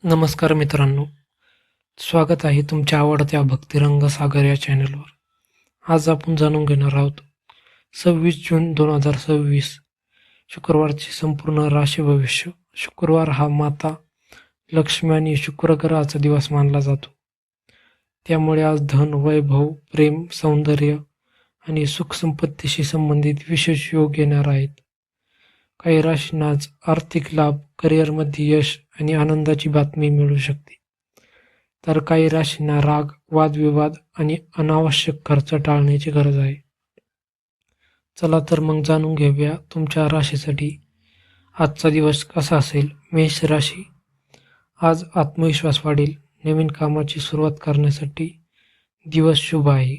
नमस्कार मित्रांनो, स्वागत आहे तुमच्या आवडत्या भक्तिरंग सागर या चॅनलवर. आज आपण जाणून घेणार आहोत 26 जून 2026 शुक्रवारचे संपूर्ण राशी भविष्य. शुक्रवार हा माता लक्ष्मी आणि शुक्र ग्रहाचा दिवस मानला जातो. त्यामुळे आज धन, वैभव, प्रेम, सौंदर्य आणि सुख संपत्तीशी संबंधित विशेष योग येणार आहेत. काही राशींना आज आर्थिक लाभ, करिअरमध्ये यश आणि आनंदाची बातमी मिळू शकते. तर काही राशींना राग, वादविवाद आणि अनावश्यक खर्च टाळण्याची गरज आहे. चला तर मग जाणून घेऊया तुमच्या राशीसाठी आजचा दिवस कसा असेल. मेष राशी, आज आत्मविश्वास वाढेल. नवीन कामाची सुरुवात करण्यासाठी दिवस शुभ आहे.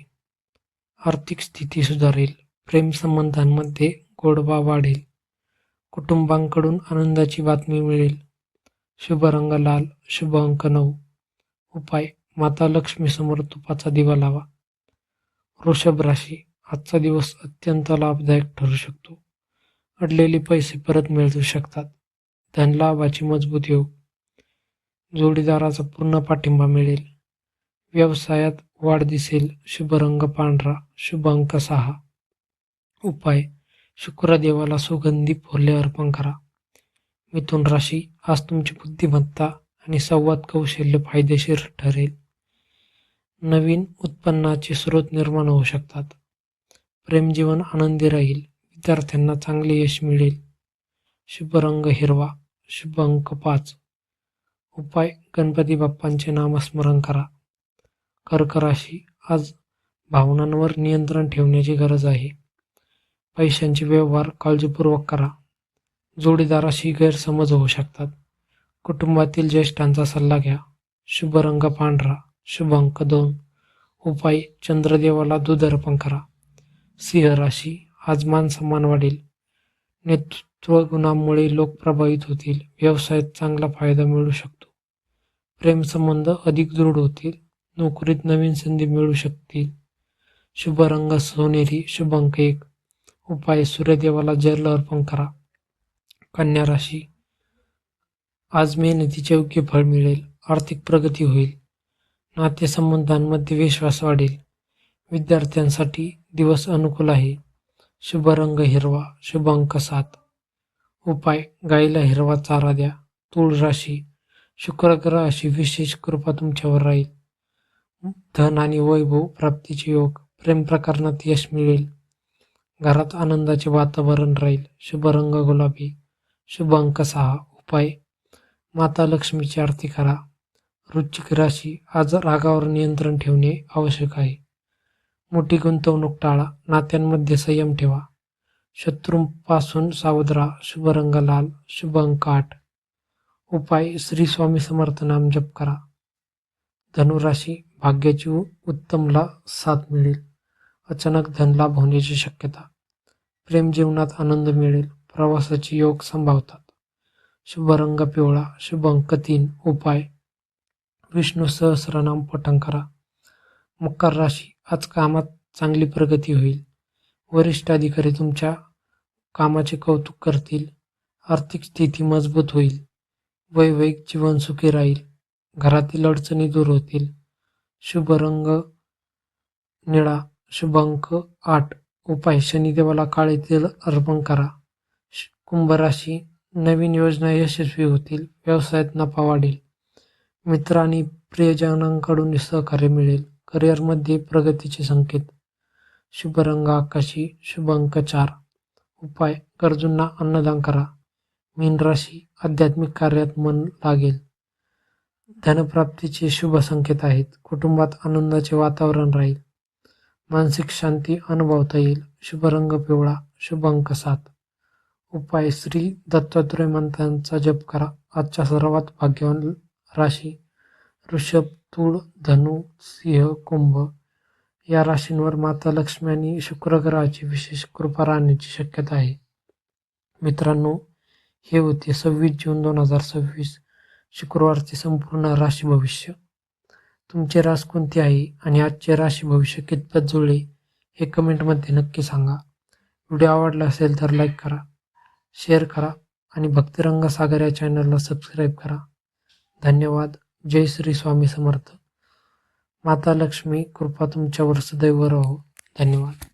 आर्थिक स्थिती सुधारेल. प्रेम संबंधांमध्ये गोडवा वाढेल. कुटुंबांकडून आनंदाची बातमी मिळेल. शुभ रंग लाल. शुभ अंक 9. उपाय, माता लक्ष्मी समोर तुपाचा दिवा लावा. वृषभ राशी, आजचा दिवस अत्यंत लाभदायक ठरू शकतो. अडलेले पैसे परत मिळू शकतात. धनलाभाची मजबूत योग. जोडीदाराचा पूर्ण पाठिंबा मिळेल. व्यवसायात वाढ दिसेल. शुभ रंग पांढरा. शुभ अंक 6. उपाय, शुक्रदेवाला सुगंधी फुले अर्पण करा. मिथुन राशी, आज तुमची बुद्धिमत्ता आणि संवाद कौशल्य फायदेशीर ठरेल. नवीन उत्पन्नाचे स्रोत निर्माण होऊ शकतात. प्रेमजीवन आनंदी राहील. विद्यार्थ्यांना चांगले यश मिळेल. शुभ रंग हिरवा. शुभ अंक 5. उपाय, गणपती बाप्पांचे नामस्मरण करा. कर्क राशी, आज भावनांवर नियंत्रण ठेवण्याची गरज आहे. पैशांचे व्यवहार काळजीपूर्वक करा. जोडीदाराशी गैरसमज होऊ शकतात. कुटुंबातील ज्येष्ठांचा सल्ला घ्या. शुभ रंग पांढरा. शुभ अंक 2. उपाय, चंद्रदेवाला दूध अर्पण करा. सिंह राशी, आज मान सन्मान वाढेल. नेतृत्व गुणांमुळे लोक प्रभावित होतील. व्यवसायात चांगला फायदा मिळू शकतो. प्रेमसंबंध अधिक दृढ होतील. नोकरीत नवीन संधी मिळू शकतील. शुभ रंग सोनेरी. शुभ अंक 1. उपाय, सूर्यदेवाला जल अर्पण करा. कन्या राशी, आज मेहनतीचे योग्य फळ मिळेल. आर्थिक प्रगती होईल. नातेसंबंधांमध्ये विश्वास वाढेल. विद्यार्थ्यांसाठी दिवस अनुकूल आहे. शुभ रंग हिरवा. शुभ अंक 7. उपाय, गाईला हिरवा चारा द्या. तुळ राशी, शुक्र ग्रहाची विशेष कृपा तुमच्यावर राहील. धन आणि वैभव प्राप्तीचे योग. प्रेम प्रकरणात यश मिळेल. घरात आनंदाचे वातावरण राहील. शुभ रंग गुलाबी. शुभ अंक 6. उपाय, माता लक्ष्मीची आरती करा. वृश्चिक राशी, आज रागावर नियंत्रण ठेवणे आवश्यक आहे. मोठी गुंतवणूक टाळा. नात्यांमध्ये संयम ठेवा. शत्रूंपासून सावध राहा. शुभ रंग लाल. शुभ अंक 8. उपाय, श्री स्वामी समर्थ नाम जप करा. धनुराशी, भाग्याची उत्तम साथ मिळेल. अचानक धनलाभ होण्याची शक्यता. प्रेम जीवनात आनंद मिळेल. प्रवासाचे योग संभावतात. शुभ रंग पिवळा. शुभ अंक 3. उपाय, विष्णू सहस्रनाम पठण करा. मकर राशी, आज कामात चांगली प्रगती होईल. वरिष्ठ अधिकारी तुमच्या कामाचे कौतुक करतील. आर्थिक स्थिती मजबूत होईल. वैवाहिक जीवन सुखी राहील. घरातील अडचणी दूर होतील. शुभ रंग निळा. शुभ अंक 8. उपाय, शनिदेवाला काळे तेल अर्पण करा. कुंभ राशी, नवीन योजना यशस्वी होतील. व्यवसायात नफा वाढेल. मित्र आणि प्रियजनांकडून सहकार्य मिळेल. करिअरमध्ये प्रगतीचे संकेत. शुभ रंग आकाशी. शुभ अंक 4. उपाय, गरजूंना अन्नदान करा. मीन राशी, आध्यात्मिक कार्यात मन लागेल. धनप्राप्तीचे शुभ संकेत आहेत. कुटुंबात आनंदाचे वातावरण राहील. मानसिक शांती अनुभवता येईल. शुभ रंग पिवळा. शुभ अंक 7. उपाय, श्री दत्तात्रय मंत्रांचा जप करा. आजच्या सर्वात भाग्यवान राशी वृषभ, तूळ, धनु, सिंह, कुंभ या राशींवर माता लक्ष्मी आणि शुक्र ग्रहाची विशेष कृपा राहण्याची शक्यता आहे. मित्रांनो, हे होते 26 जून 2026 शुक्रवारचे संपूर्ण राशी भविष्य. तुमचे रास कोणते आहे आणि आजचे राशी भविष्य कितपत जुळले हे कमेंटमध्ये नक्की सांगा. व्हिडिओ आवडला असेल तर लाईक करा, शेअर करा आणि भक्तिरंग सागर या चॅनलला सबस्क्राईब करा. धन्यवाद. जय श्री स्वामी समर्थ. माता लक्ष्मी कृपा तुमच्यावर सदैव राहो. धन्यवाद.